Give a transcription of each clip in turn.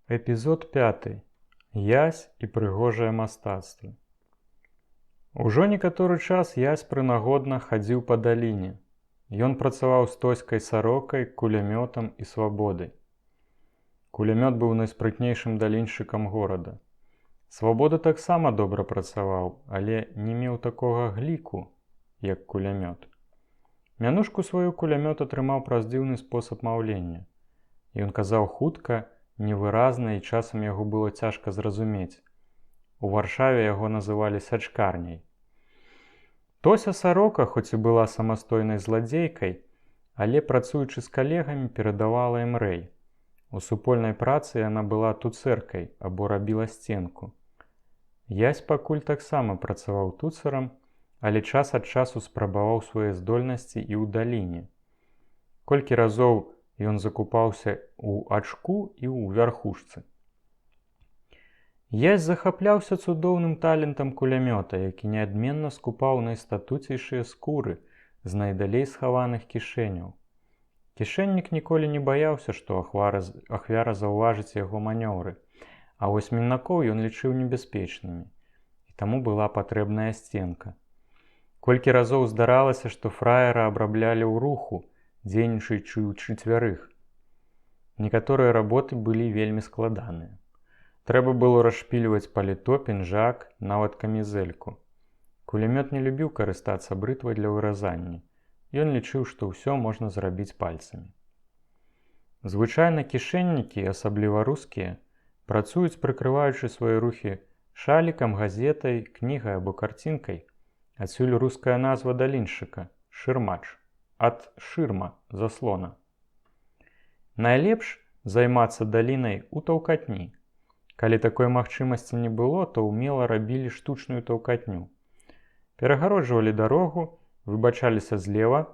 Эпізод 5. Ясь і прыгожае мастацтва. Ужо некаторы час Ясь прынагодна хадзіў па даліне. Ён працаваў з тоськай сарокай, кулямётам і свабодай. Кулямёт быў найспрытнейшым даліншчыкам горада. Свабода таксама добра працаваў, але не меў такога гліку, як кулямёт. Мянушку сваю кулямёт атрымаў праз дзіўны спосаб маўлення. Ён казаў хутка, невыразна і часам яго было цяжка зразумець. У Варшаве яго называлі сачкарняй. Тося сарока, хоць і была самастойнай зладзейкай, але, працуючы з калегамі, перадавала ім рэй. У супольнай працы яна была туцэркай або рабіла сценку. Ясь пакуль таксама працаваў туцарам, але час ад часу спрабаваў свае здольнасці і ў даліне. Колькі разоў ён закупаўся ў ачку і ў вярхушцы. Ясь захапляўся цудоўным талентам кулямёта, які неадменна скупаў найстатуцейшыя скуры з найдалей схаваных кішэняў. Кішэннік ніколі не баяўся, што ахвяра заўважыць яго манёўры, а вось мінакоў ён лічыў небяспечнымі, і таму была патрэбная сценка. Колькі разоў здаралася, што фраера абраблялі ў руху, дзейнічаючы ў чацвярых. Некаторыя работы былі вельмі складаныя. Трэба было расшпільваць паліто, пінжак, нават камізэльку. Кулямёт не любіў карыстацца брытвай для выразання. Ён лічыў, што ўсё можна зрабіць пальцамі. Звычайна кішэннікі, асабліва рускія, працуюць, прыкрываючы свае рухі шалікам, газетай, кнігай або карцінкай. Адсюль руская назва даліншчыка – шырмач. Ад шырма, заслона. Найлепш займацца далінай у таўкатні. Калі такой магчымасці не было, то ўмела рабілі штучную таўкатню. Перагароджвалі дарогу, выбачаліся злева,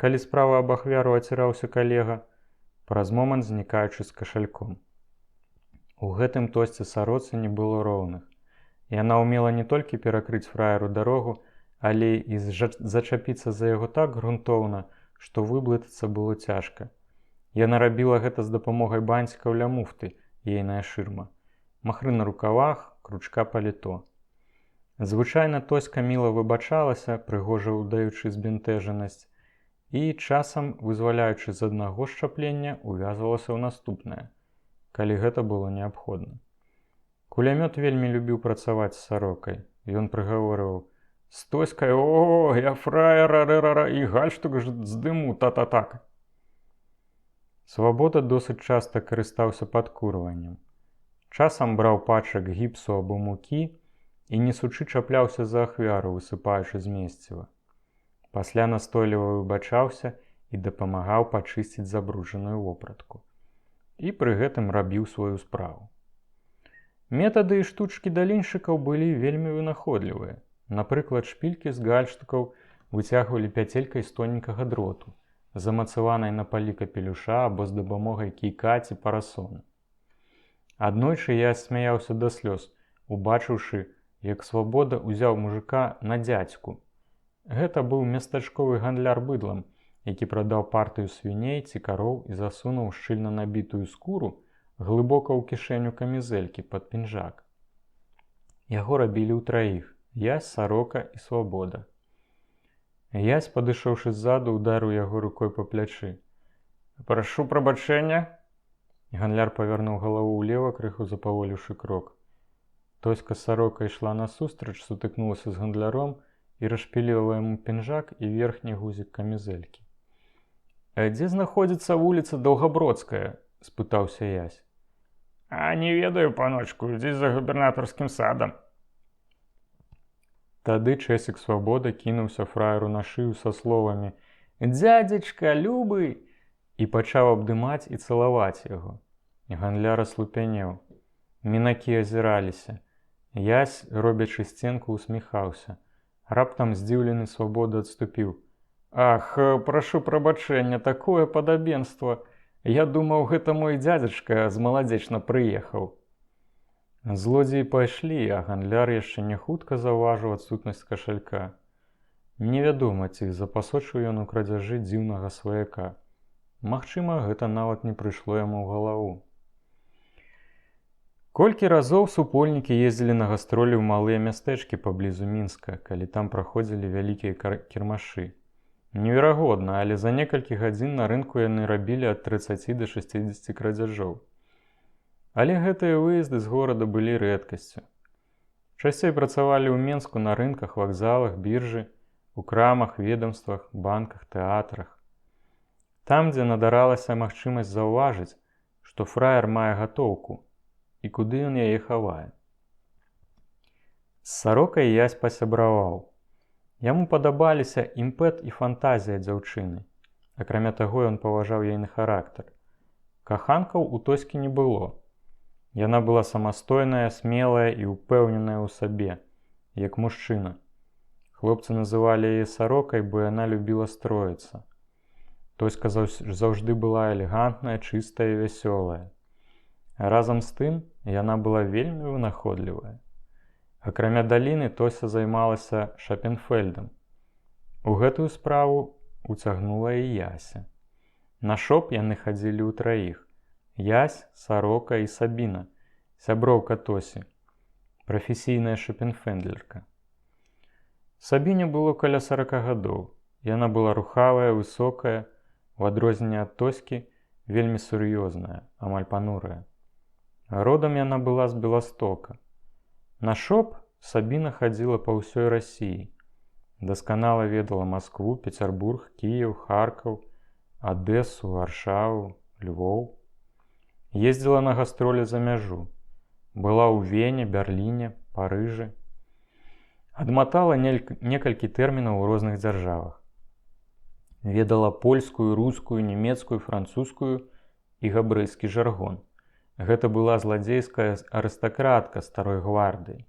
калі справа аб ахвяру аціраўся калега, праз момант знікаючы з кашальком. У гэтым тосці сароцы не было роўных. Яна ўмела не толькі перакрыць фраеру дарогу, але і зачапіцца за яго так грунтоўна, што выблытацца было цяжка. Яна рабіла гэта з дапамогай бантикаў ля муфты, ейная шырма, махры на рукавах, кручка паліто. Звычайна тоська міла выбачалася, прыгожа ўдаючы збянтэжанасць, і часам, вызваляючы з аднаго шчаплення, увязвалася ў наступнае, калі гэта было неабходна. Кулямёт вельмі любіў працаваць з сарокай. Ён прыгаворваў: «З тоськай, о, я фраера, рэ-ра-ра, і гальштук здыму, та-та-так». Свабода досыць часта карыстаўся падкурваннем. Часам браў пачак гіпсу або мукі і несучы чапляўся за ахвяру, высыпаючы з месціва. Пасля настойліва выбачаўся і дапамагаў пачысціць забруджаную вопратку. І пры гэтым рабіў сваю справу. Метады і штучкі даліншчыкаў былі вельмі вынаходлівыя. Напрыклад, шпількі з гальштукаў выцягвалі пяцелькай з тоненькага дроту, замацаванай на палі капелюша або з дапамогай кійка ці парасону. Аднойчы я смяяўся да слёз, убачыўшы, як Свабода ўзяў мужыка на дзядзьку. Гэта быў местачковы гандляр быдлам, які прадаў партыю свіней ці кароў і засунуў шчыльна набітую скуру глыбока ў кішэню камізэлькі пад пінжак. Яго рабілі ўтраіх: Ясь, сарока і Свабода. Ясь, падышоўшы ззаду, ударыў яго рукой па плячы. «Прашу прабачэння!» Гандляр павярнуў галаву ўлева, крыху запаволіўшы крок. Тоська з сарокай ішла насустрач, сутыкнулася з гандляром і расшпіліла яму пінжак і верхні гузік камізэлькі. «Дзе знаходзіцца вуліца Даўгабродская?» – спытаўся Ясь. «А не ведаю, паночку, дзесь за губернатарскім садам». Тады чэсік Свабода кінуўся фраеру на шыю са словамі «Дзядзечка, любы!» і пачаў абдымаць і цалаваць яго. Гандляр аслупянеў. Мінакі азіраліся. Ясь, робячы сценку, усміхаўся. Раптам здзіўлены Свабода адступіў. «Ах, прашу прабачэння, такое падабенства! Я думаў, гэта мой дзядзечка змаладзечна прыехаў». Злодзеі пайшлі, а гандляр яшчэ не хутка заўважыў адсутнасць кашалька. Невядома, ці запасочыў ён у крадзяжы дзіўнага сваяка. Магчыма, гэта нават не прыйшло яму ў галаву. Колькі разоў супольнікі ездзілі на гастролі ў малыя мястэчкі паблізу Мінска, калі там праходзілі вялікія кірмашы. Неверагодна, але за некалькі гадзін на рынку яны рабілі ад 30 до 60 крадзяжоў. Але гэтыя выезды з горада былі рэдкасцю. Часцей працавалі ў Менску на рынках, вакзалах, біржы, у крамах, ведамствах, банках, тэатрах. Там, дзе надаралася магчымасць заўважыць, што фраер мае гатоўку і куды ён яе хавае. З Сарокай Ясь пасябраваў. Яму падабаліся імпэт і фантазія дзяўчыны. Акрамя таго, ён паважаў ейны характар. Каханкаў у Тоські не было. Яна была самастойная, смелая і ўпэўненая ў сабе, як мужчына. Хлопцы называлі яе Сарокай, бо яна любіла строіцца. Тоська заўжды была элегантная, чыстая і вясёлая. А разам з тым, яна была вельмі вынаходлівая. Акрамя Даліны, Тося займалася Шапенфельдам. У гэтую справу уцягнула і Яся. На шоп яны хадзілі ўтраіх. Ясь, Сарока і Сабіна, сяброўка Тосі, прафесійная шопенфендлерка. Сабіне было каля 40 гадоў. Яна была рухавая, высокая, у адрозненне ад Тоські, вельмі сур'ёзная, амаль панурая. Родам яна была з Беластока. На шоп Сабіна хадзіла па ўсёй Расіі. Дасканала ведала Маскву, Пецярбург, Кіеў, Харкаў, Адэсу, Варшаву, Львоў. Ездзіла на гастролі за мяжу. Была ў Вене, Берліне, Парыжы. Адматала некалькі тэрмінаў у розных дзяржавах. Ведала польскую, рускую, нямецкую, французскую і габрэйскі жаргон. Гэта была зладзейская арыстакратка старой гвардыі.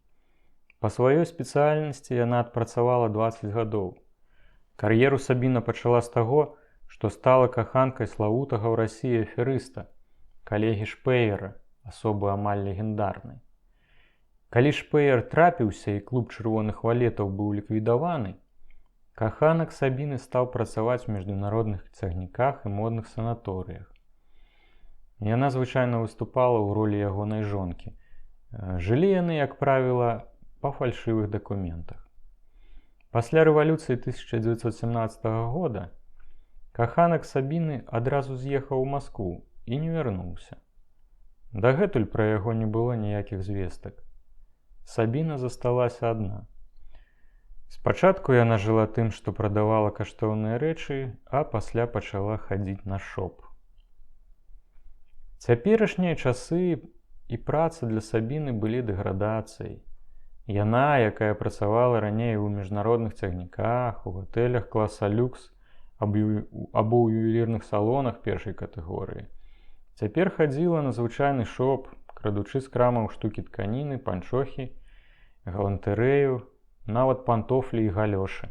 Па сваёй спецыяльнасці яна адпрацавала 20 гадоў. Кар'еру Сабіна пачала з таго, што стала каханкай славутага ў Расіі аферыста, калегі Шпеера, асобы амаль легендарнай. Калі Шпеер трапіўся і клуб чырвоных валетаў быў ліквідаваны, каханак Сабіны стаў працаваць у міжнародных цягніках і модных санаторыях. Яна звычайна выступала ў ролі ягонай жонкі. Жылі яны, як правіла, па фальшывых дакументах. Пасля рэвалюцыі 1917 года каханак Сабіны адразу з'ехаў у Маскву і не вярнуўся. Дагэтуль пра яго не было ніякіх звестак. Сабіна засталася адна. Спачатку яна жыла тым, што прадавала каштоўныя рэчы, а пасля пачала хадзіць на шоп. Цяперашнія часы і праца для Сабіны былі дэградацыяй. Яна, якая працавала раней у міжнародных цягніках, у гатэлях класа люкс або ў ювелірных салонах першай катэгорыі, цяпер хадзіла на звычайны шоп, крадучы з крамаў штукі тканіны, панчохі, галантарэю, нават пантофлі і галёшы.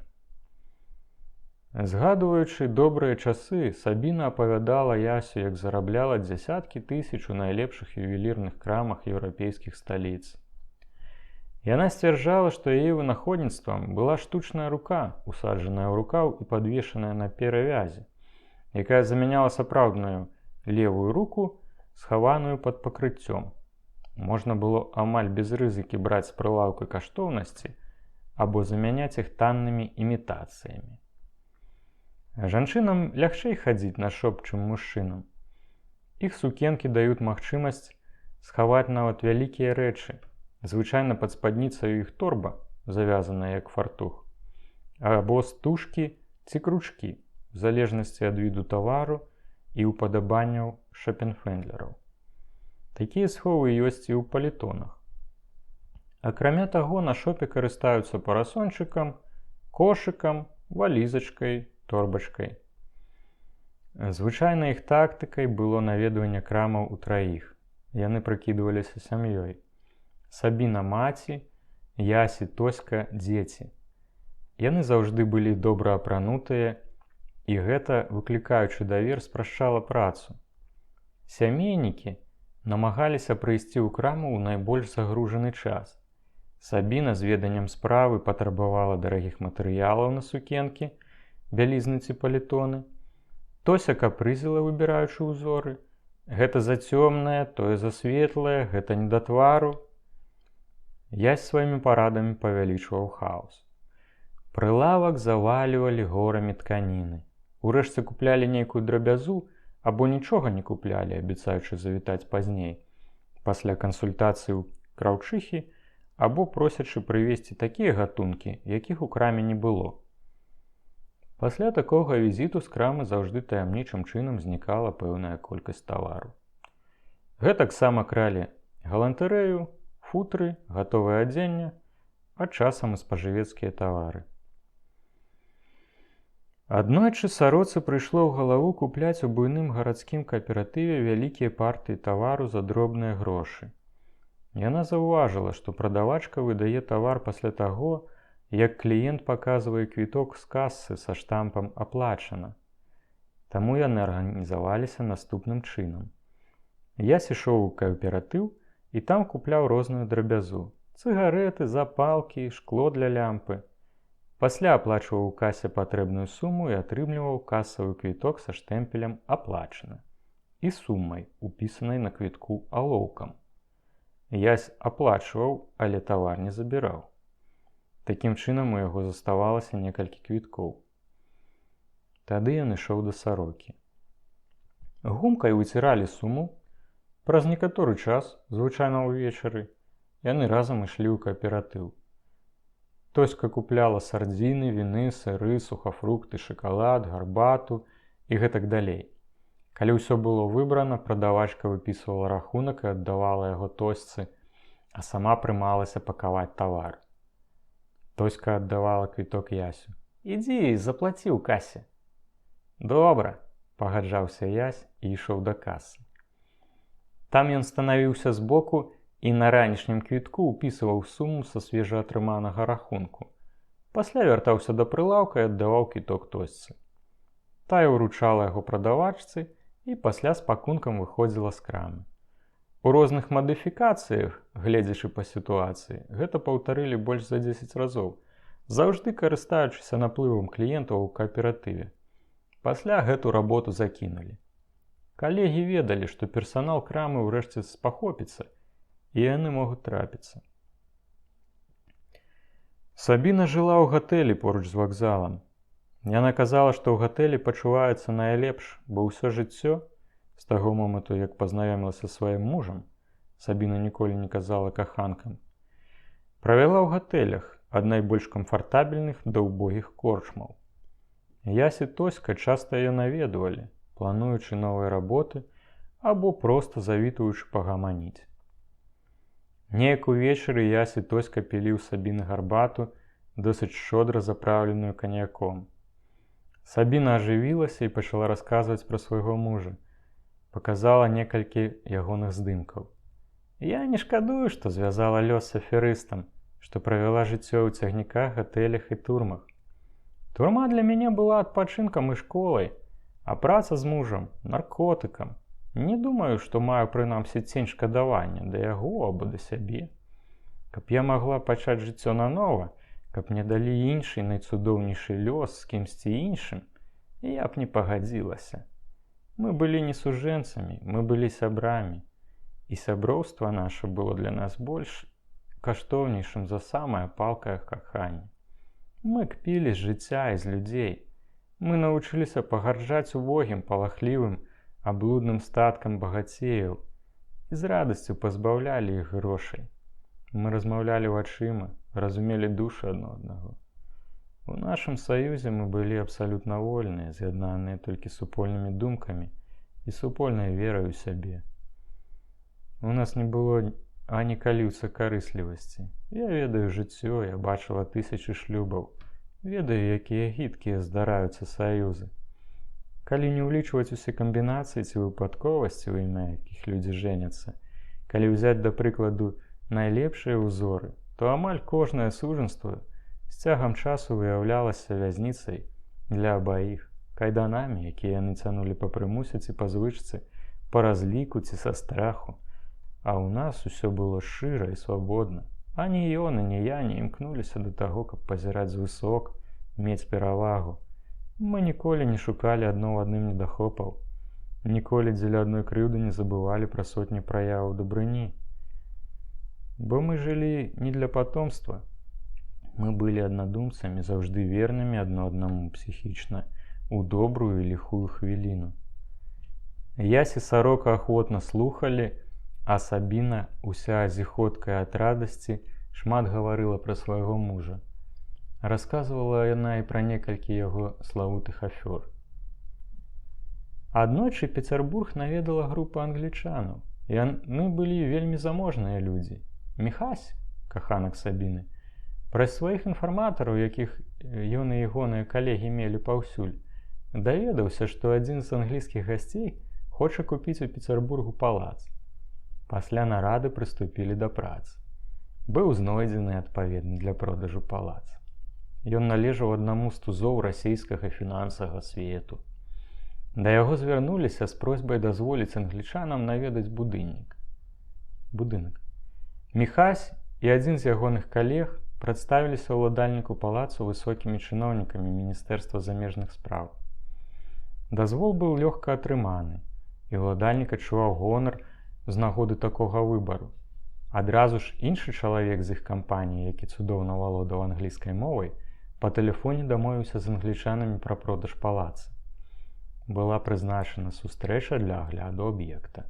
Згадваючы добрыя часы, Сабіна апавядала Ясю, як зарабляла дзясяткі тысяч у найлепшых ювелірных крамах еўрапейскіх сталіц. Яна сцвярджала, што яе вынаходніцтвам была штучная рука, усаджаная ў рукаў і падвешаная на перавязі, якая замяняла сапраўдную левую руку, схаваную пад пакрыццём. Можна было амаль без рызыкі браць з прылаўка каштоўнасці або замяняць іх таннымі імітацыямі. Жанчынам лягчэй хадзіць на шоп, чым мужчынам. Іх сукенкі даюць магчымасць схаваць нават вялікія рэчы. Звычайна пад спадніцаю іх торба, завязаная як фартух, або стужкі ці кручкі, в залежнасці ад віду тавару і ўпадабанняў шопенфендлераў. Такія сховы ёсць і ў палітонах. Акрамя таго, на шопе карыстаюцца парасончыкам, кошыкам, валізачкай, торбачкай. Звычайна іх тактыкай было наведванне крамаў утраіх. Яны прыкідваліся сям'ёй. Сабіна маці, Ясі, Тоська, дзеці. Яны заўжды былі добра апранутыя, і гэта, выклікаючы давер, спрашчала працу. Сямейнікі намагаліся прыйсці ў краму ў найбольш загружаны час. Сабіна з веданнем справы патрабавала дарагіх матэрыялаў на сукенкі, бялізны ці палітоны. Тося капрызіла, выбіраючы ўзоры. Гэта за цёмнае, тое за светлае, гэта не да твару. Ясь сваімі парадамі павялічваў хаос. Прылавак завалівалі горамі тканіны. Урэшце куплялі нейкую драбязу або нічога не куплялі, абяцаючы завітаць пазней, пасля кансультацыі ў краўчыхі або просячы прывезці такія гатункі, якіх у краме не было. Пасля такога візіту з крамы заўжды таямнічым чынам знікала пэўная колькасць тавару. Гэтаксама кралі галантарэю, футры, гатовае адзенне, а часам і спажывецкія тавары. Аднойчы сароцы прыйшло ў галаву купляць у буйным гарадскім кааператыве вялікія партыі тавару за дробныя грошы. Яна заўважыла, што прадавачка выдае тавар пасля таго, як кліент паказвае квіток з касы са штампам «Аплачана». Таму яны арганізаваліся наступным чынам. Я сышоў у кааператыў і там купляў розную драбязу – цыгарэты, запалкі, шкло для лямпы. Пасля аплачваў у касе патрэбную суму і атрымліваў касавы квіток са штэмпелем «Аплачана» і сумай, упісанай на квітку алоўкам. Ясь аплачваў, але тавар не забіраў. Такім чынам у яго заставалася некалькі квіткоў. Тады ён ішоў да сарокі. Гумкай выціралі суму. Праз некаторы час, звычайна ўвечары, яны разам ішлі ў кааператыў. Тоська купляла сардзіны, віны, сыры, сухафрукты, шакалад, гарбату і гэтак далей. Калі ўсё было выбрана, прадавачка выпісвала рахунак і аддавала яго тосьцы, а сама прымалася пакаваць тавар. Тоська аддавала квіток Ясю. «Ідзі, заплаці ў касе». «Добра», – пагаджаўся Ясь і ішоў да касы. Там ён станавіўся збоку і на ранішнім квітку ўпісваў суму са свежаатрыманага рахунку. Пасля вяртаўся да прылаўка і аддаваў квіток тосьцы. Тая ўручала яго прадавачцы і пасля з пакункам выходзіла з крамы. У розных мадыфікацыях, гледзячы па сітуацыі, гэта паўтарылі больш за 10 разоў, заўжды карыстаючыся наплывам кліентаў у кааператыве. Пасля гэту работу закінулі. Калегі ведалі, што персанал крамы ўрэшце спахопіцца, і яны могуць трапіцца. Сабіна жыла ў гатэлі поруч з вакзалам. Яна казала, што ў гатэлі пачуваецца найлепш, бо ўсё жыццё, з таго моманту, як пазнаёмілася са сваім мужам, Сабіна ніколі не казала каханкам, правяла ў гатэлях, ад найбольш камфартабельных да ўбогіх корчмаў. Ясь і Тоська часта яе наведвалі, плануючы новыя работы або проста завітваючы пагаманіць. Неяк увечары Ясь і Тоська пілі ў Сабіны гарбату, досыць шчодра запраўленую каньяком. Сабіна ажывілася і пачала расказваць пра свайго мужа. Паказала некалькі ягоных здымкаў. «Я не шкадую, што звязала лёс з аферыстам, што правяла жыццё ў цягніках, гатэлях і турмах. Турма для мяне была адпачынкам і школай, а праца з мужам – наркотыкам. Не думаю, што маю прынамсі цень шкадавання да яго або да сябе. Каб я магла пачаць жыццё нанова, каб мне далі іншы найцудоўнейшы лёс з кімсьці іншым, я б не пагадзілася. Мы былі не сужэнцамі, мы былі сябрамі, і сяброўства наша было для нас больш каштоўнейшым за самае палкае каханне. Мы кпілі з жыцця і з людзей. Мы навучыліся пагарджаць убогім, палахлівым, аблудным статкам багацеяў і з радасцю пазбаўлялі іх грошай. Мы размаўлялі вачыма, разумелі душы адно аднаго. У нашым саюзе мы былі абсалютна вольныя, з'яднаныя толькі супольнымі думкамі і супольнай верай у сябе. У нас не было ані каліўца карыслівасці. Я ведаю жыццё, я бачыла тысячы шлюбаў, ведаю, якія гідкія здараюцца саюзы. Калі не ўлічваць усе камбінацыі ці выпадковасці, у імя якіх людзі жэняцца, калі ўзяць, да прыкладу, найлепшыя ўзоры, то амаль кожнае сужанства з цягам часу выяўлялася вязніцай для абаіх, кайданамі, якія яны цянулі па прымусе ці па звычцы, па разліку ці са страху. А ў нас усё было шчыра і свабодна. Ані ён, ані я не імкнуліся да таго, каб пазіраць звысок, мець перавагу. Мы ніколі не шукалі адно ў адным недахопаў. ніколі дзеля адной крыўды не забывалі пра сотні праяваў дабрыні. Бо мы жылі не для патомства. Мы былі аднадумцамі, заўжды вернымі адно аднаму псіхічна, у добрую і ліхую хвіліну. Ясь і Сарока ахвотна слухалі, а Сабіна, уся зіхоткая ад радасці, шмат гаварыла пра свайго мужа. Расказвала яна і пра некалькі яго славутых афёр. Аднойчы Пецярбург наведала група англічанаў. Яны былі вельмі заможныя людзі. Міхась, каханак Сабіны, праз сваіх інфарматараў, якіх ён і ягоныя калегі мелі паўсюль, даведаўся, што адзін з англійскіх гасцей хоча купіць у Пецярбургу палац. Пасля нарады прыступілі да працы. Быў знойдзены адпаведны для продажу палац. Ён належаў аднаму з тузоў расійскага фінансавага свету. Да яго звярнуліся з просьбай дазволіць англічанам наведаць будынак. Міхась і адзін з ягоных калег прадставіліся ўладальніку палацу высокімі чыноўнікамі Міністэрства замежных спраў. Дазвол быў лёгка атрыманы, і ўладальнік адчуваў гонар з нагоды такога выбару. Адразу ж іншы чалавек з іх кампаніі, які цудоўна валодаў англійскай мовай, па тэлефоне дамовіўся з англічанамі пра продаж палаца. Была прызначана сустрэча для агляду аб'екта.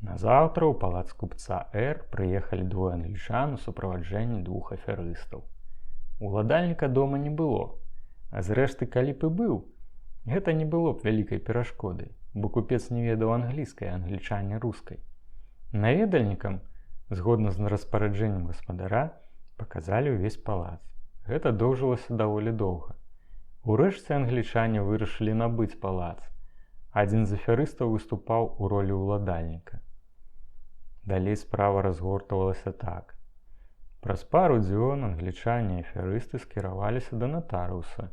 Назаўтра ў палац купца Р прыехалі двое англічан у суправаджэнні двух аферыстаў. Уладальніка дома не было, а зрэшты, калі б і быў, гэта не было б вялікай перашкодай, бо купец не ведаў англійскай, а англічане рускай. Наведальнікам, згодна з распараджэннем гаспадара, паказалі ўвесь палац. Гэта доўжылася даволі доўга. Урэшце англічане вырашылі набыць палац. Адзін з аферыстаў выступаў у ролі ўладальніка. Далей справа разгортвалася так. Праз пару дзён англічане і аферысты скіраваліся да натарыуса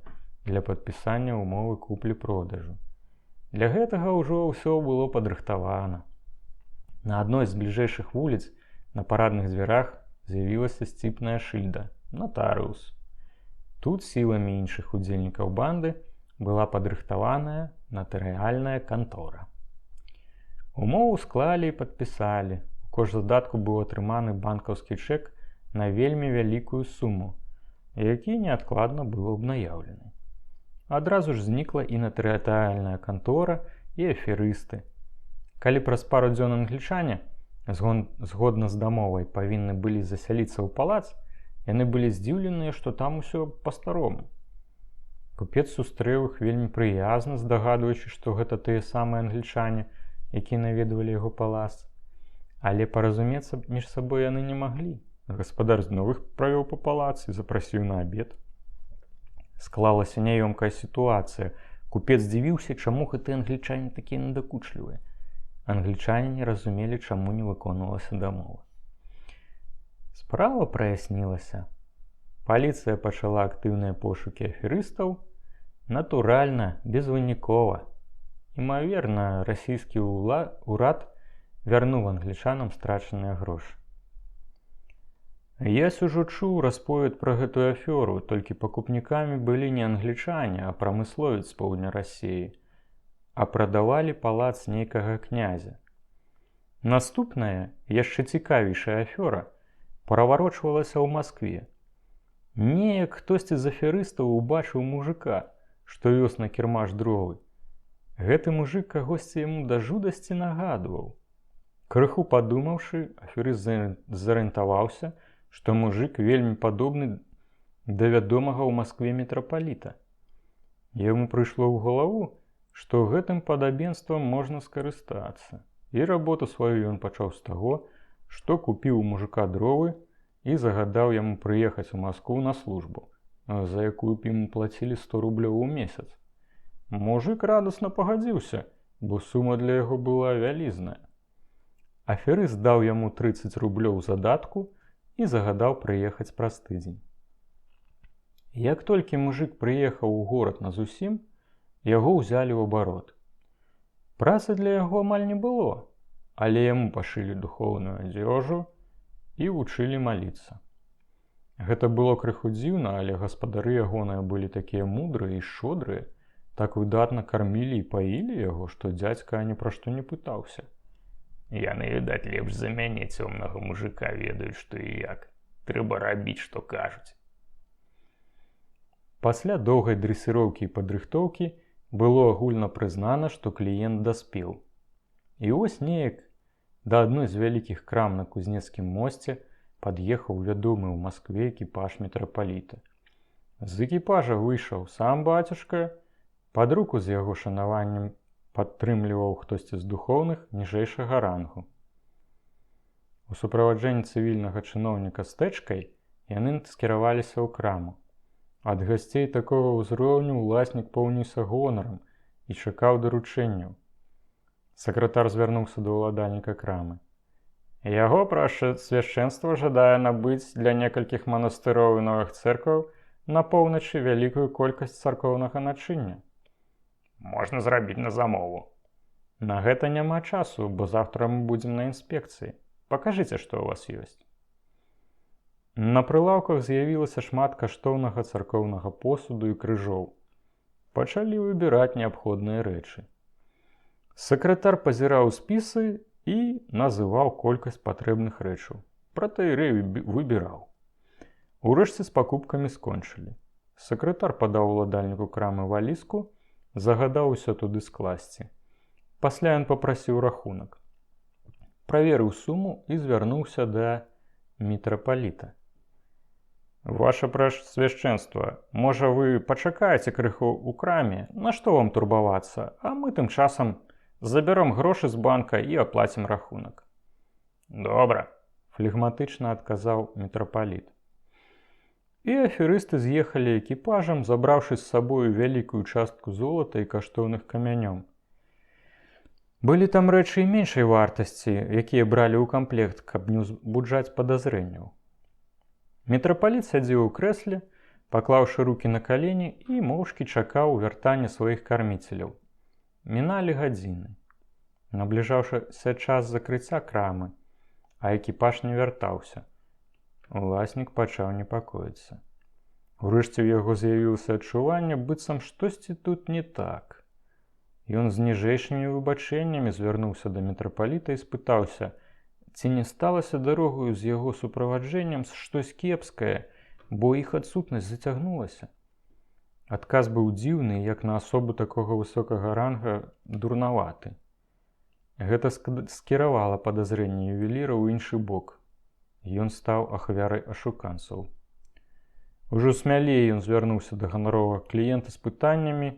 для падпісання ўмовы куплі-продажу. Для гэтага ўжо ўсё было падрыхтавана. На адной з бліжэйшых вуліц на парадных дзвярах з'явілася сціпная шыльда «Натарыус». Тут сіламі іншых удзельнікаў банды была падрыхтаваная натарыяльная кантора. Умову склалі і падпісалі. У кожным задатку быў атрыманы банкаўскі чэк на вельмі вялікую суму, які неадкладна быў абнаяўлены. Адразу ж знікла і натарыяльная кантора, і аферысты. Калі праз пару дзён англічане, згодна з дамовай, павінны былі засяліцца ў палац, яны былі здзіўленыя, што там усё па-старому. Купец сустрэў іх вельмі прыязна, здагадваючы, што гэта тыя самыя англічане, якія наведвалі яго палац. Але паразумецца між сабой яны не маглі. Гаспадар зноў іх правёў па палацы і запрасіў на абед. Склалася няёмкая сітуацыя. Купец здзівіўся, чаму гэтыя англічане такія надакучлівыя. Англічане не разумелі, чаму не выконвалася дамова. Справа праяснілася. Паліцыя пачала актыўныя пошукі аферыстаў, натуральна, безвынікова. Імаверна, расійскі ўрад вярнуў англічанам страчаныя грошы. Я ўжо чуў расповед пра гэтую афёру, толькі пакупнікамі былі не англічане, а прамысловец з поўдня Расіі, а прадавалі палац нейкага князя. Наступная, яшчэ цікавейшая афёра праварочвалася ў Маскве. Неяк хтосьці з аферыстаў убачыў мужика, што вёз на кірмаш дровы. Гэты мужик кагосьці яму да жудасці нагадваў. Крыху падумаўшы, аферыст зарыентаваўся, што мужик вельмі падобны да вядомага ў Маскве мітрапаліта. Яму прыйшло ў галаву, што гэтым падабенствам можна скарыстацца. І работу сваю ён пачаў з таго, што купіў у мужика дровы і загадаў яму прыехаць у Маскву на службу, за якую б яму плацілі 100 рублёў у месяц. Мужик радасна пагадзіўся, бо сума для яго была вялізная. Аферыст даў яму 30 рублёў задатку і загадаў прыехаць праз тыдзень. Як толькі мужик прыехаў у горад назусім, яго ўзялі ў абарот. Працы для яго амаль не было, але яму пашылі духоўную адзежу і вучылі маліцца. Гэта было крыху дзіўна, але гаспадары ягоныя былі такія мудрыя і шчодрыя, так выдатна кармілі і паілі яго, што дзядзька ні пра што не пытаўся. Яны, відаць, лепш за мяне цёмнага мужика ведаюць, што і як. Трэба рабіць, што кажуць. Пасля доўгай дрэсіроўкі і падрыхтоўкі было агульна прызнана, што кліент даспеў. І вось неяк да адной з вялікіх крам на Кузнецкім мосце пад'ехаў вядомы ў Маскве экіпаж мітрапаліта. З экіпажа выйшаў сам бацюшка, пад руку з яго шанаваннем падтрымліваў хтосьці з духоўных ніжэйшага рангу. У суправаджэнні цывільнага чыноўніка з тэчкай яны скіраваліся ў краму. Ад гасцей такога ўзроўню ўласнік поўніўся гонарам і чакаў даручэнняў. Сакратар звярнуўся да ўладальніка крамы. Яго свяшчэнства жадае набыць для некалькіх манастыроў і новых цэркваў на поўначы вялікую колькасць царкоўнага начыння. Можна зрабіць на замову. На гэта няма часу, бо завтра мы будзем на інспекцыі. Пакажыце, што ў вас ёсць. На прылаўках з'явілася шмат каштоўнага царкоўнага посуду і крыжоў. Пачалі выбіраць неабходныя рэчы. Сакратар пазіраў спісы і называў колькасць патрэбных рэчаў. Пратэірэй выбіраў. Урэшце з пакупкамі скончылі. Сакратар падаў уладальніку крамы валізку, загадаў усё туды скласці. Пасля ён папрасіў рахунак. Праверыў суму і звярнуўся да мітрапаліта. Ваша свяшчэнства, можа вы пачакаеце крыху ў краме, нашто вам турбавацца, а мы тым часам забяром грошы з банка і аплацім рахунак. Добра, флегматычна адказаў мітрапаліт. І аферысты з'ехалі экіпажам, забраўшы з сабою вялікую частку золата і каштоўных камянём. Былі там рэчы і меншай вартасці, якія бралі ў камплект, каб не ўзбуджаць падазрэнняў. Мітрапаліт сядзеў у крэсле, паклаўшы рукі на калені і моўчкі чакаў вяртання сваіх карміцеляў. Міналі гадзіны. Набліжаўшыся час закрыцця крамы, а экіпаж не вяртаўся. Уласнік пачаў непакоіцца. Урэшце ў яго з'явілася адчуванне, быццам штосьці тут не так. Ён з ніжэйшымі выбачэннямі звярнуўся да мітрапаліта і спытаўся, ці не сталася дарогаю з яго суправаджэннем штось кепскае, бо іх адсутнасць зацягнулася. Адказ быў дзіўны, як на асобу такога высокага ранга дурнаваты. Гэта скіравала падазрэнне ювеліра ў іншы бок. Ён стаў ахвярай ашуканцаў. Ужо смялей ён звярнуўся да ганаровага кліента з пытаннямі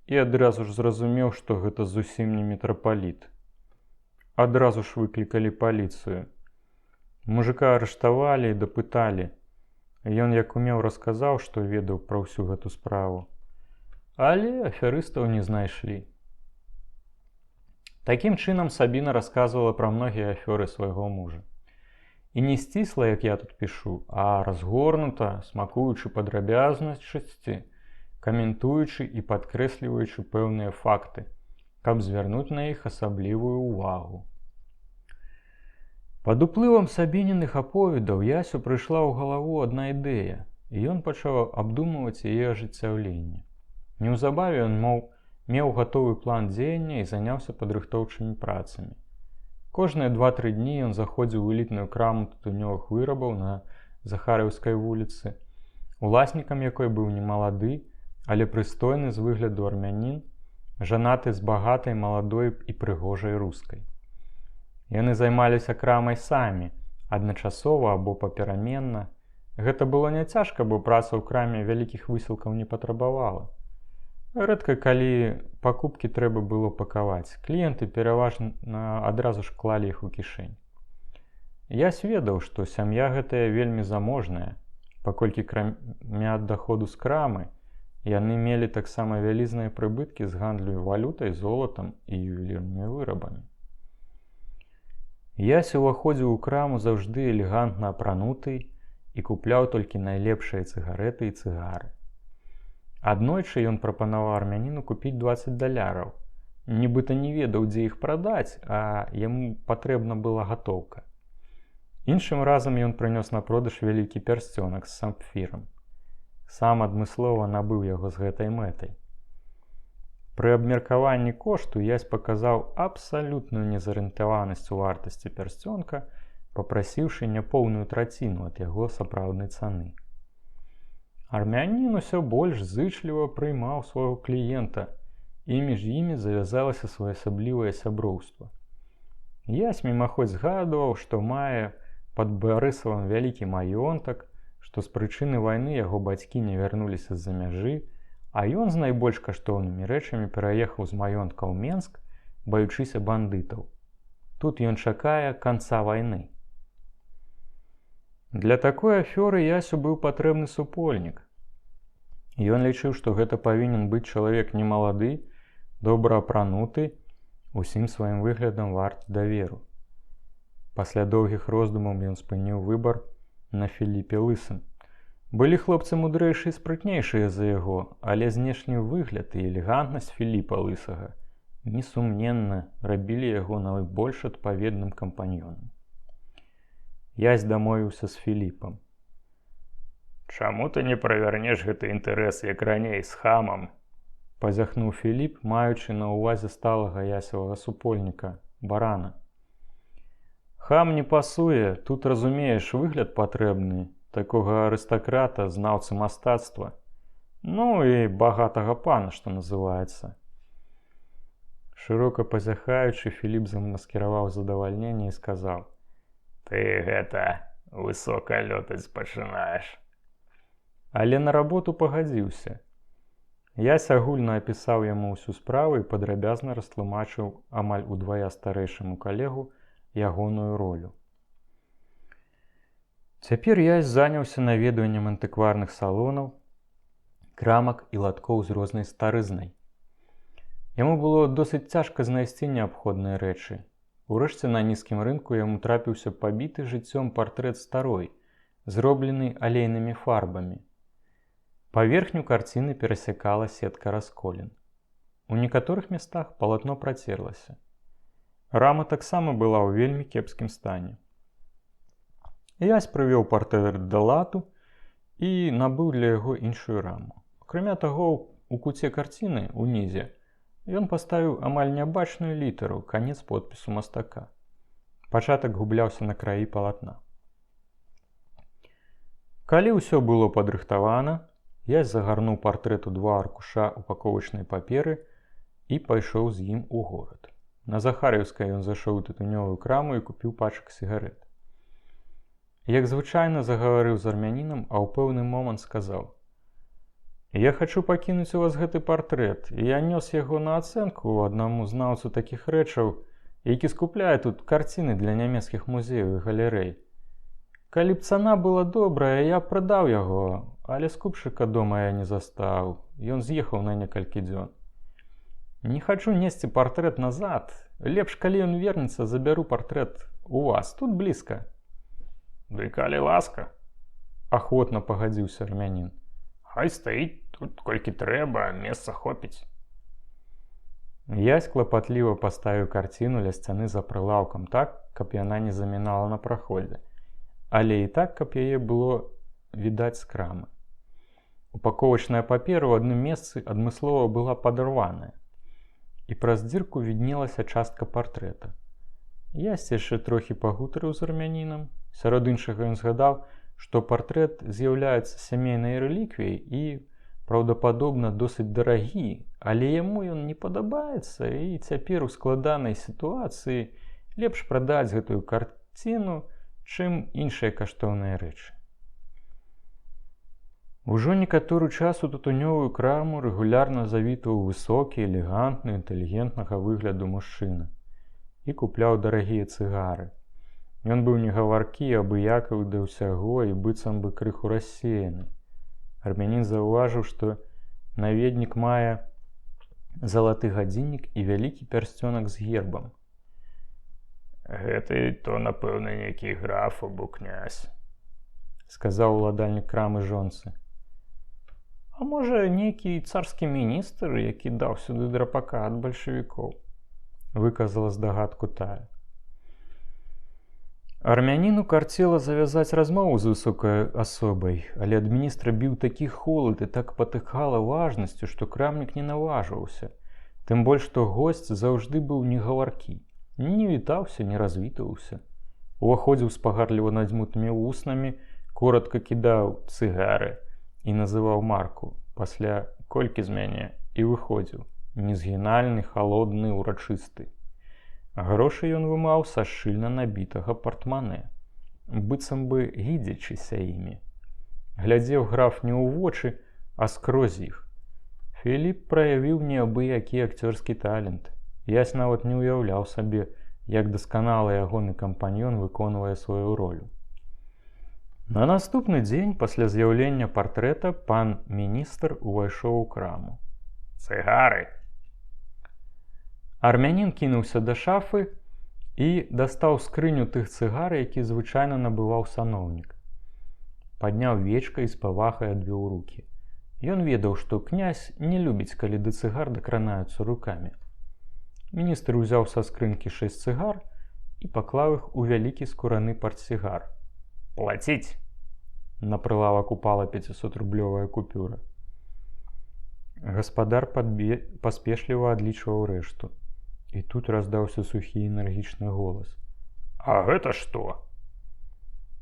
і адразу ж зразумеў, што гэта зусім не мітрапаліт. Адразу ж выклікалі паліцыю. Мужыка арыштавалі і дапыталі. Ён як умеў расказаў, што ведаў пра ўсю гэту справу. Але аферыстаў не знайшлі. Такім чынам Сабіна расказвала пра многія афёры свайго мужа. І не сцісла, як я тут пішу, а разгорнута, смакуючы падрабязнасці, каментуючы і падкрэсліваючы пэўныя факты, каб звярнуць на іх асаблівую ўвагу. Пад уплывам Сабініных аповедаў Ясю прыйшла ў галаву адна ідэя, і ён пачаў абдумваць яе ажыццяўленне. Неўзабаве ён меў гатовы план дзеяння і заняўся падрыхтоўчымі працамі. Кожныя 2-3 дні ён заходзіў у элітную краму тытунёвых вырабаў на Захарыўскай вуліцы, уласнікам якой быў немалады, але прыстойны з выгляду армянін, жанаты з багатай, маладой і прыгожай рускай. Яны займаліся крамай самі, адначасова або папераменна. Гэта было няцяжка, бо праца ў краме вялікіх высілкаў не патрабавала. Рэдка калі пакупкі трэба было пакаваць, кліенты пераважна адразу ж клалі іх у кішэнь. Я сведаў, што сям'я гэтая вельмі заможная, паколькі крамя даходу з крамы, яны мелі таксама вялізныя прыбыткі з гандлю валютай, золатам і ювелірнымі вырабамі. Ясю ўваходзіў у краму заўжды элегантна апрануты і купляў толькі найлепшыя цыгарэты і цыгары. Аднойчы ён прапанаваў армяніну купіць $20. Нібыта не ведаў, дзе іх прадаць, а яму патрэбна была гатоўка. Іншым разам ён прынёс на продаж вялікі пярсцёнак з сапфірам. Сам адмыслова набыў яго з гэтай мэтай. Пры абмеркаванні кошту Ясь паказаў абсалютную незарыентаванасць у вартасці пярсцёнка, папрасіўшы няпоўную траціну ад яго сапраўднай цаны. Армянін усё больш зычліва прыймаў свайго кліента, і між імі завязалася своеасаблівае сяброўства. Ясь мімаходзь згадваў, што мае пад Барысавам вялікі маёнтак, што з прычыны вайны яго бацькі не вярнуліся з-за мяжы, а ён з найбольш каштоўнымі рэчамі пераехаў з маёнтка ў Менск, баючыся бандытаў. Тут ён чакае канца вайны. Для такой афёры Ясю быў патрэбны супольнік. Ён лічыў, што гэта павінен быць чалавек немалады, добра апрануты, усім сваім выглядам варты даверу. Пасля доўгіх роздумаў ён спыніў выбар на Філіпе Лысым. Былі хлопцы мудрэйшыя і спрытнейшыя за яго, але знешні выгляд і элегантнасць Філіпа Лысага несумненна рабілі яго найбольш адпаведным кампаньёнам. Ясь дамовіўся з Філіпам. Чаму ты не правернеш гэты інтарэс, як раней, з хамам? Пазяхнуў Філіп, маючы на ўвазе сталага ясевага супольніка, барана. Хам не пасуе, тут, разумееш, выгляд патрэбны, такога арыстакрата, знаўцы мастацтва. Ну і багатага пана, што называецца. Шырока пазяхаючы, Філіп замаскіраваў задавальненне і сказаў: Ты гэта высока лётаць пачынаеш. Але на работу пагадзіўся. Ясь агульна апісаў яму ўсю справу і падрабязна растлумачыў амаль удвая старэйшаму калегу ягоную ролю. Цяпер Ясь заняўся наведваннем антыкварных салонаў, крамак і латкоў з рознай старызнай. Яму было досыць цяжка знайсці неабходныя рэчы. Урэшце на нізкім рынку яму трапіўся пабіты жыццём партрэт старой, зроблены алейнымі фарбамі. Паверхню карціны перасякала сетка расколін. У некаторых местах палатно працерлася. Рама таксама была ў вельмі кепскім стане. Ясь прывёў партрэт да ладу і набыў для яго іншую раму. Акрамя таго, у куце карціны, унізе, ён паставіў амаль нябачную літару, канец подпісу мастака. Пачатак губляўся на краі палатна. Калі ўсё было падрыхтавана, Ясь загарнуў партрэт у 2 аркуша упаковачнай паперы і пайшоў з ім у горад. На Захар'еўскай ён зайшоў у тытунёвую краму і купіў пачак сігарэт. Як звычайна загаварыў з армянінам, а ў пэўны момант сказаў: «Я хачу пакінуць у вас гэты партрэт, і я нёс яго на ацэнку аднаму знаўцу такіх рэчаў, які скупляе тут карціны для нямецкіх музеяў і галерэй. Калі б цана была добрая, я прадаў яго, але скупшчыка дома я не застаў, ён з'ехаў на некалькі дзён. Не хачу несці партрэт назад, лепш, калі ён вернецца, забяру партрэт у вас, тут блізка». Ды калі ласка, ахвотна пагадзіўся армянін. Хай стаіць тут колькі трэба, месца хопіць. Ясь клапатліва паставіў карціну ля сцяны за прылаўкам так, каб яна не замінала на праходзе, але і так, каб яе было відаць з крамы. Упаковачная папера ў адным месцы адмыслова была падарваная, і праз дзірку віднелася частка партрэта. Ясь яшчэ трохі пагутарыў з армянінам. Сярод іншага ён згадаў, што партрэт з'яўляецца сямейнай рэліквіяй і, праўдападобна, досыць дарагі, але яму ён не падабаецца, і цяпер у складанай сітуацыі лепш прадаць гэтую карціну, чым іншыя каштоўныя рэчы. Ужо некаторы час у тытунёвую краму рэгулярна завітваў высокі, элегантны, інтэлігентнага выгляду мужчына і купляў дарагія цыгары. Ён быў негаваркі, абыякавы да ўсяго і быццам бы крыху рассеяны. Армянін заўважыў, што наведнік мае залаты гадзіннік і вялікі пярсцёнак з гербам. Гэты то, напэўна, нейкі граф або князь, сказаў уладальнік крамы жонцы. А можа, нейкі царскі міністр, які даў сюды драпака ад бальшавікоў, выказала здагадку тая. Армяніну карцела завязаць размову з высокай асобай, але ад міністра біў такі холад і так патыхала важнасцю, што крамнік не наважваўся. Тым больш, што госць заўжды быў негаваркі, не вітаўся, не развітваўся. Уваходзіў з пагарліва надзьмутымі вуснамі, коротка кідаў цыгары і называў марку, пасля колькі з мяне, і выходзіў, незгінальны, халодны, урачысты. Грошы ён вымаў са шчыльна набітага партмане, быццам бы гідзячыся імі. Глядзеў граф не ў вочы, а скрозь іх. Філіп праявіў неабыякі акцёрскі талент. Ясь нават не ўяўляў сабе, як дасканалы ягоны кампаньён выконвае сваю ролю. На наступны дзень пасля з'яўлення партрэта пан міністр увайшоў у краму. Цыгары! Армянін кінуўся да шафы і дастаў скрыню тых цыгар, які звычайна набываў саноўнік. Падняў вечка і з павагай адвёў рукі. Ён ведаў, што князь не любіць, калі да цыгар дакранаюцца рукамі. Міністр узяў са скрынкі 6 цыгар і паклаў іх у вялікі скураны партсігар. Плаціць! На прылавак упала 500-рублёвая купюра. Гаспадар паспешліва адлічваў рэшту. І тут раздаўся сухі энергічны голас. А гэта што?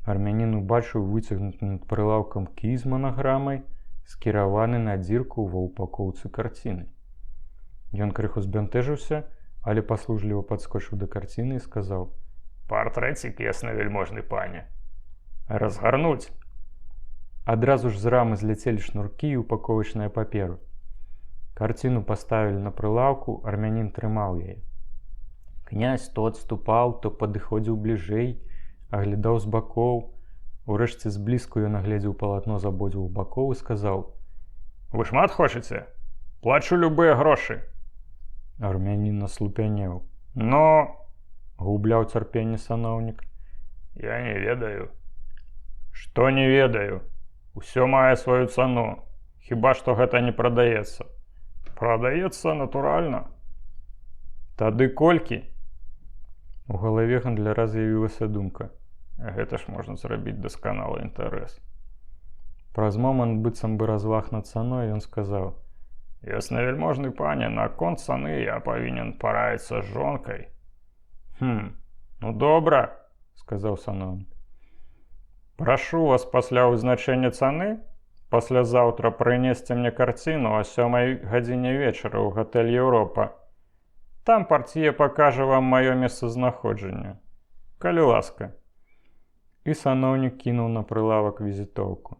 Армянін убачыў выцягнуты над прылаўкам кій з манаграмай, скіраваны на дзірку ва ўпакоўцы карціны. Ён крыху збянтэжыўся, але паслужліва падскочыў да карціны і сказаў: Партрэцік, яснавяльможны пане. Разгарнуць! Адразу ж з рамы зляцелі шнуркі і упаковачная паперу. Карціну паставілі на прылаўку, армянін трымаў яе. Князь то адступаў, то падыходзіў бліжэй, аглядаў з бакоў. Урэшце зблізку ён агледзеў палатно з абодвух бакоў і сказаў: Вы шмат хочаце? Плачу любыя грошы. Армянін наслупянеў. Но... Губляў цярпенне саноўнік. Я не ведаю. Што не ведаю? Усё мае сваю цану. Хіба што гэта не прадаецца. Прадаецца натуральна. Тады колькі? У галаве гандляра з'явілася думка. Гэта ж можна зрабіць дасканалы інтарэс. Праз момант быццам бы разваг над цаной, ён сказаў: Яснавяльможны пане, наконт цаны я павінен параіцца з жонкай. Ну добра, сказаў саноўнік. Прашу вас пасля вызначэння цаны паслязаўтра прынесці мне карціну о 7 гадзіне вечара ў гатэль Еўропа. Там партія пакажа вам маё месцазнаходжанне. Калі ласка. І саноўнік кінуў на прылавак візітоўку.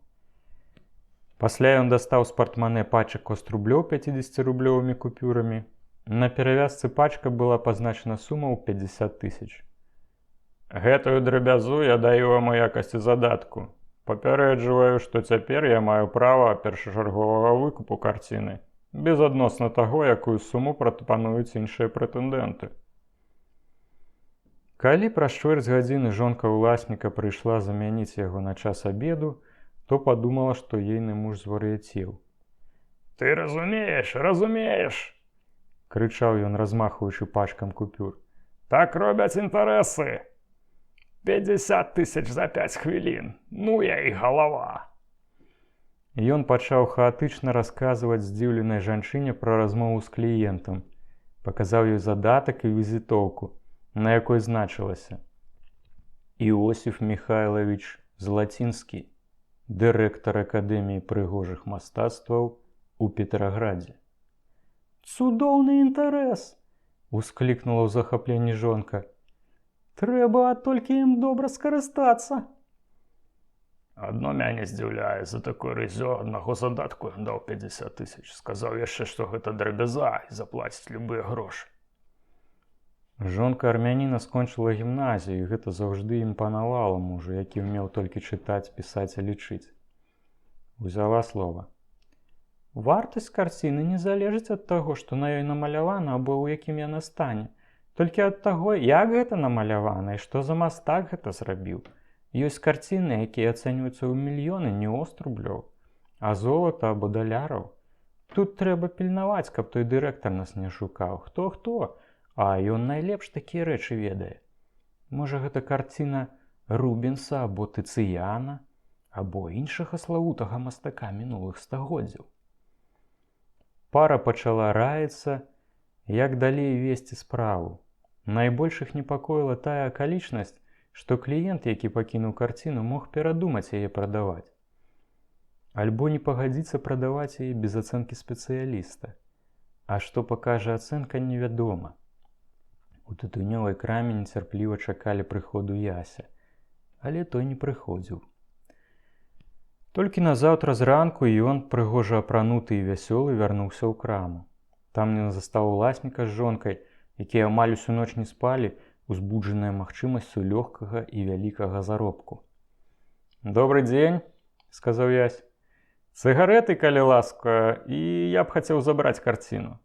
Пасля ён дастаў з партмане пачак кострублёў 50-рублёвымі купюрамі. На перавязцы пачка была пазначана сума ў 50 000. Гэтую драбязу я даю вам у якасці задатку. Папярэджваю, што цяпер я маю права першачарговага выкупу карціны, безадносна таго, якую суму прапануюць іншыя прэтэндэнты. Калі праз чвэрць гадзіны жонка ўласніка прыйшла замяніць яго на час абеду, то падумала, што ейны муж звар'яцеў. Ты разумееш, разумееш! Крычаў ён, размахваючы пачкам купюр. Так робяць інтарэсы! 50 000 за 5 хвілін. Ну я і галава. Ён пачаў хаатычна расказваць здзіўленай жанчыне пра размову з кліентам. Паказаў ёй задатак і візітоўку, на якой значылася: Іосіф Міхайлавіч Злацінскі, дырэктар Акадэміі прыгожых мастацтваў у Петраградзе. Цудоўны інтарэс! Усклікнула ў захапленні жонка. Трэба толькі ім добра скарыстацца. Адно мяне здзіўляе, за такой рызё аднаго задатку ён даў 50 000. Сказаў яшчэ, што гэта драбяза і заплаціць любыя грошы. Жонка армяніна скончыла гімназію, і гэта заўжды імпанавала мужу, які ўмеў толькі чытаць, пісаць і лічыць. Узяла слова. Вартасць карціны не залежыць ад таго, што на ёй намалявана або ў якім яна стане. Толькі ад таго, як гэта намалявана і што за мастак гэта зрабіў. Ёсць карціны, якія ацэньваюцца ў мільёны не рублёў, а золата або даляраў. Тут трэба пільнаваць, каб той дырэктар нас не шукаў. Хто-хто? А ён найлепш такія рэчы ведае. Можа, гэта карціна Рубенса або Тыцыяна, або іншага славутага мастака мінулых стагоддзяў. Пара пачала раіцца, як далей весці справу. Найбольш іх непакоіла тая акалічнасць, што кліент, які пакінуў карціну, мог перадумаць яе прадаваць. Альбо не пагадзіцца прадаваць яе без ацэнкі спецыяліста. А што пакажа ацэнка, невядома. У тытунёвай краме нецярпліва чакалі прыходу Яся, але той не прыходзіў. Толькі назаўтра зранку ён, прыгожа апрануты і вясёлы, вярнуўся ў краму. Там не застаў уласніка з жонкай, якія амаль усю ноч не спалі, узбуджаныя магчымасцю лёгкага і вялікага заробку. «Добрый дзень», – сказаў Ясь. «Цыгареты, калі ласка, і я б хацеў забраць карціну».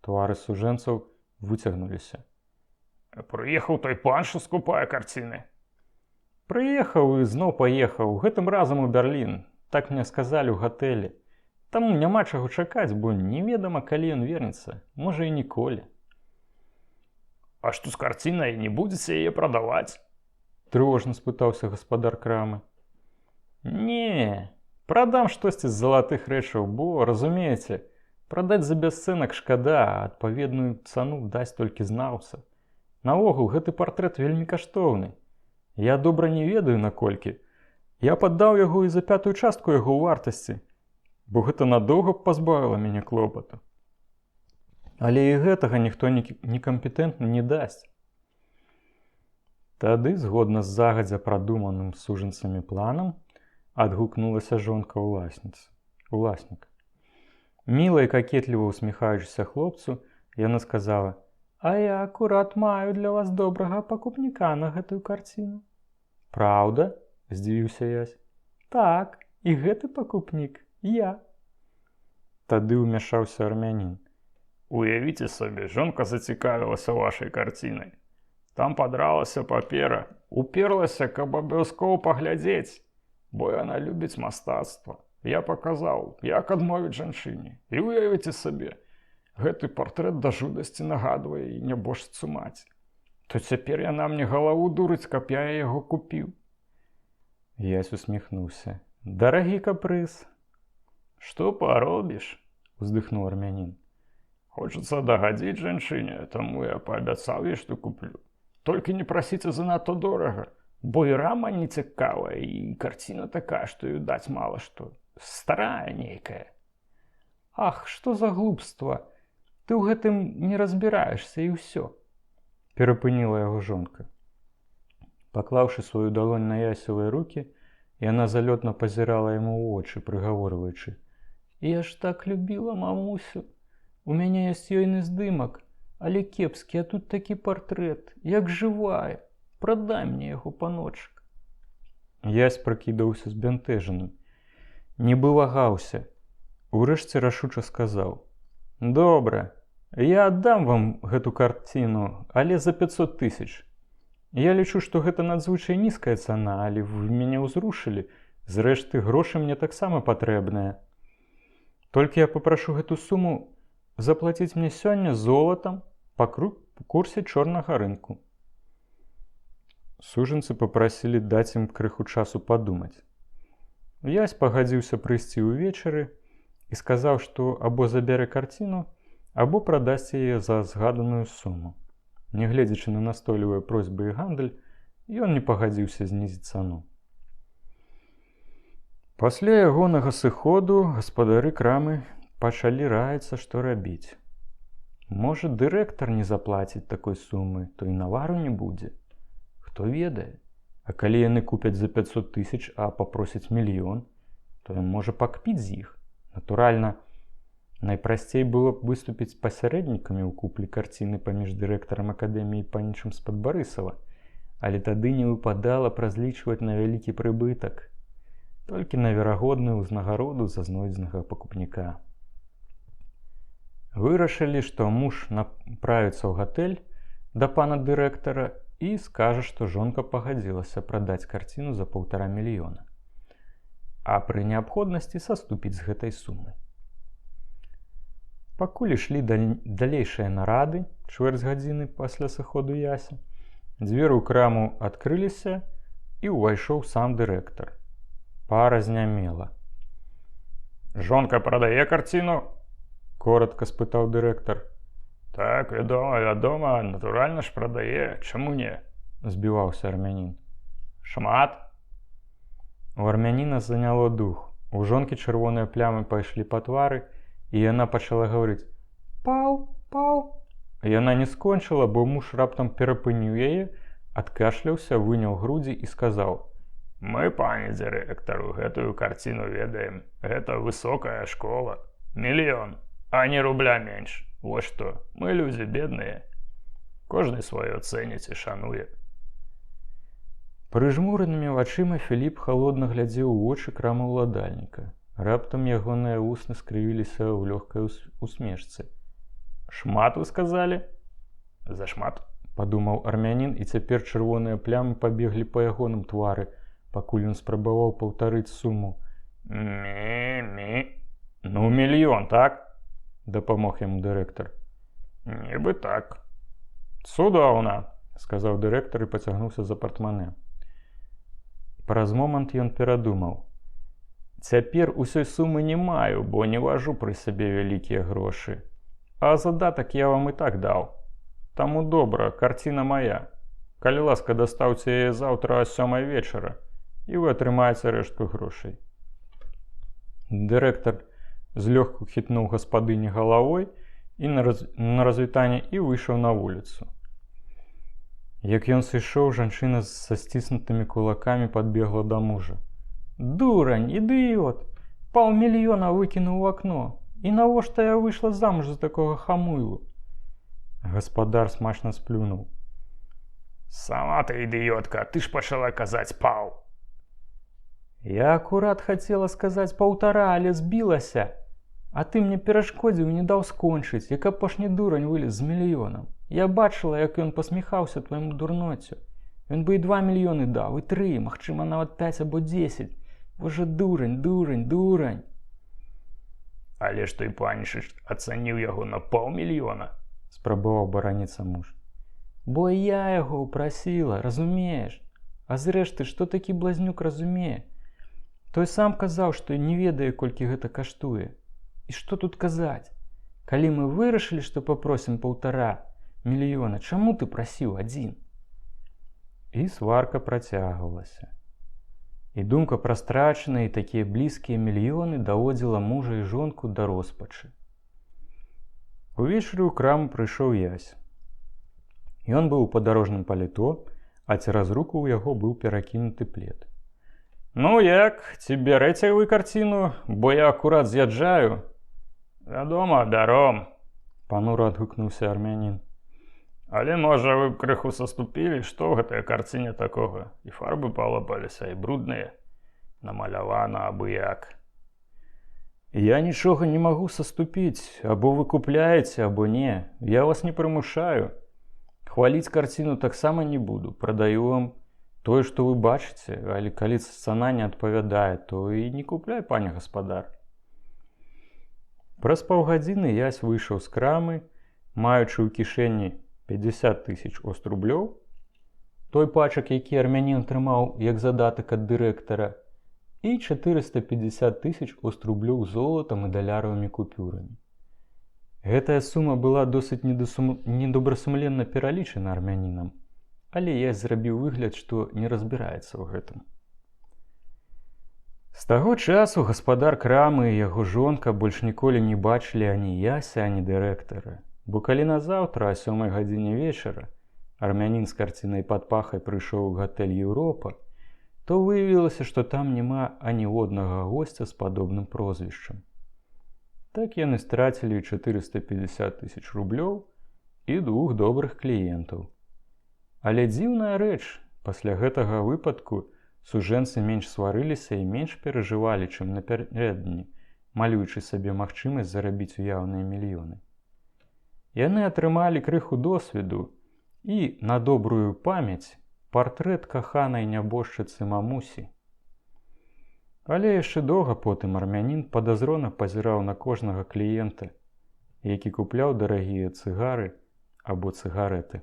Твары сужэнцаў выцягнуліся. «Прыехаў той пан, што скупае карціны». «Прыехаў і зноў паехаў, гэтым разам у Берлін. Так мне сказалі ў гатэлі. Таму няма чаго чакаць, бо неведама, калі ён вернецца, можа і ніколі». «А што з карцінай, не будзеце яе прадаваць?» – трывожна спытаўся гаспадар крамы. «Не, прадам штосьці з залатых рэчаў, бо, разумееце, прадаць за бясцэнак шкада, а адпаведную цану дасць толькі знаўца. Наогул, гэты партрэт вельмі каштоўны. Я добра не ведаю, наколькі. Я паддаў яго і за 5-ю частку яго ў вартасці, бо гэта надоўга пазбавіла мяне клопату. Але і гэтага ніхто некампетэнтны не дасць». Тады, згодна з загадзя прадуманым сужэнцамі планам, адгукнулася жонка уласніка. Міла і какетліва усміхаючыся хлопцу, яна сказала: «А я акурат маю для вас добрага пакупніка на гэтую карціну». «Праўда?» – здзівіўся Ясь. «Так, і гэты пакупнік я». Тады ўмяшаўся армянін. «Уявіце сабе, жонка зацікавілася вашай карцінай. Там падралася папера, уперлася, каб абавязкова паглядзець, бо яна любіць мастацтва. Я паказаў, як адмовіць жанчыне. І уявіце сабе, гэты партрэт да жудасці нагадвае і нябожцу маці. То цяпер яна мне галаву дурыць, каб я яго купіў». Ясь усміхнуўся. «Дарагі капрыз». «Што паробіш?» – уздыхнуў армянін. «Хочацца дагадзіць жанчыне, таму я паабяцаў ёй, што куплю. Толькі не прасіце занадта дорага, бо і рама не цікавая, і карціна такая, што ёй даць мала што. Старая нейкая». «Ах, што за глупства! Ты ў гэтым не разбіраешся, і ўсё!» – перапыніла яго жонка. Паклаўшы сваю далонь на Ясевыя рукі, яна залётна пазірала яму ў вочы, прыгаворваючы: «Я ж так любіла мамусю. У мяне ёсць ёйны здымак, але кепскі, а тут такі партрэт, як жывая. Прадай мне яго, паночак». Ясь прыкідаўся збянтэжаным. Нібы вагаўся. Урэшце рашуча сказаў: «Добра, я аддам вам гэту карціну, але за 500 000. Я лічу, што гэта надзвычай нізкая цана, але вы мяне ўзрушылі. Зрэшты, грошы мне таксама патрэбныя. Толькі я папрашу гэту суму заплаціць мне сёння золатам па курсе чорнага рынку». Сужэнцы папрасілі даць ім крыху часу падумаць. Ясь пагадзіўся прыйсці ўвечары і сказаў, што або забярэ карціну, або прадасць яе за згаданую суму. Нягледзячы на настойлівыя просьбы і гандаль, ён не пагадзіўся знізіць цану. Пасля ягонага сыходу гаспадары крамы пачалі раіцца, што рабіць. Можа, дырэктар не заплаціць такой сумы, то і навару не будзе. Хто ведае, а калі яны купяць за 500 000, а папросяць 1 000 000, то ён можа пакпіць з іх. Натуральна, найпрасцей было б выступіць пасярэднікамі ў куплі карціны паміж дырэктарам акадэміі і панічым з-пад Барысава, але тады не выпадала разлічваць на вялікі прыбытак, толькі на верагодную ўзнагароду за знойдзенага пакупніка. Вырашылі, што муж направіцца ў гатэль да пана дырэктара і скажа, што жонка пагадзілася прадаць карціну за 1,5 мільёна, а пры неабходнасці саступіць з гэтай сумы. Пакуль ішлі далейшыя нарады, чвэрць гадзіны пасля сыходу Яся, дзверы ў краму адкрыліся і ўвайшоў сам дырэктар. Пара знямела. «Жонка прадае карціну?» – коротка спытаў дырэктар. Так, вядома, натуральна ж прадае, чаму не? Збіваўся армянін. Шмат? У армяніна заняло дух. У жонкі чырвоныя плямы пайшлі па твары, і яна пачала гаварыць: «Паў, паў». Яна не скончыла, бо муж раптам перапыніў яе, адкашляўся, выняў грудзі і сказаў: Мы, пане дырэктару, гэтую карціну ведаем. Гэта высокая школа. 1 мільён, а не рубля менш. Вось што, мы людзі бедныя. Кожны сваё цэніць і шануе. Прыжмуранымі вачыма Філіп халодна глядзеў у вочы крамаўладальніка. Раптам ягоныя вусны скрывіліся ў лёгкай усмешцы. Шмат, вы сказалі? Зашмат, падумаў армянін, і цяпер чырвоныя плямы пабеглі па ягоным твары, пакуль ён спрабаваў паўтарыць суму. Мі. Ну, 1 мільён, так? Дапамог яму дырэктар. Нібы так. Цудоўна, сказаў дырэктар і пацягнуўся за партманэ. Праз момант ён перадумаў. Цяпер усёй сумы не маю, бо не важу пры сабе вялікія грошы. А задатак я вам і так даў. Таму добра, карціна мая. Калі ласка, дастаўце яе заўтра о 7 вечара, і вы атрымаеце рэштку грошай. Дырэктар злёгку хітнуў гаспадыні галавой і на развітанне і выйшаў на вуліцу. Як ён сышоў, жанчына са сціснутымі кулакамі падбегла да мужа. «Дурань, ідыёт! 500 000 выкінуў у акно. І навошта я выйшла замуж за такога хамуйлу?» Гаспадар смачна сплюнуў. Сама ты ідыётка, ты ж пачала казаць паў. Я акурат хацела сказаць 1,5, але збілася. А ты мне перашкодзіў, не даў скончыць, як апошні дурань вылез з 1 мільёнам. Я бачыла, як ён пасміхаўся твайму дурноцю. Ён бы і 2 мільёны даў, і 3, магчыма, нават 5 або 10. Боже, дурань. Але ж той панічыч ацаніў яго на 500 000. Спрабаваў бараніцца муж. Бо я яго ўпрасіла, разумееш? А зрэшты, што такі блазнюк разумее? Той сам казаў, што не ведае, колькі гэта каштуе. І што тут казаць? Калі мы вырашылі, што папросім 1,5 мільёна, чаму ты прасіў 1? І сварка працягвалася. І думка пра страчаныя і такія блізкія мільёны даводзіла мужа і жонку да роспачы. Увечары ў краму прыйшоў Ясь. Ён быў у падарожным паліто, а цераз руку ў яго быў перакінуты плед. Ну як, ці бярэце вы карціну, бо я акурат з'язджаю? Вядома, бяром, панура адгукнуўся армянін. Але, можа, вы б крыху саступілі, што ў гэтай карціне такога? І фарбы палапаліся, і брудныя, намалявана абы-як. Я нічога не магу саступіць, або вы купляеце, або не. Я вас не прымушаю. Хваліць карціну таксама не буду. Прадаю вам тое, што вы бачыце, але калі цана не адпавядае, то і не купляй, пане гаспадар. Праз паўгадзіны Ясь выйшаў з крамы, маючы ў кішэні 50 000 острублёў, той пачак, які армянін трымаў як задатак ад дырэктара, і 450 000 острублёў золатам і даляровымі купюрамі. Гэтая сума была досыць недобрасумленна пералічана армянінам, але Ясь зрабіў выгляд, што не разбіраецца ў гэтым. З таго часу гаспадар крамы і яго жонка больш ніколі не бачылі ані Яся, ані дырэктара, бо калі назаўтра о 7 гадзіне вечара армянін з карцінай пад пахай прыйшоў у гатэль «Еўропа», то выявілася, што там няма ані однага госця з падобным прозвішчам. Так яны страцілі 450 000 рублёў і 2 добрых кліентаў. Але дзіўная рэч, пасля гэтага выпадку сужэнцы менш сварыліся і менш перажывалі, чым напярэдадні, малюючы сабе магчымасць зарабіць уяўныя мільёны. Яны атрымалі крыху досведу і, на добрую памяць, партрэт каханай нябожчыцы мамусі. Але яшчэ доўга потым армянін падазрона пазіраў на кожнага кліента, які купляў дарагія цыгары або цыгарэты.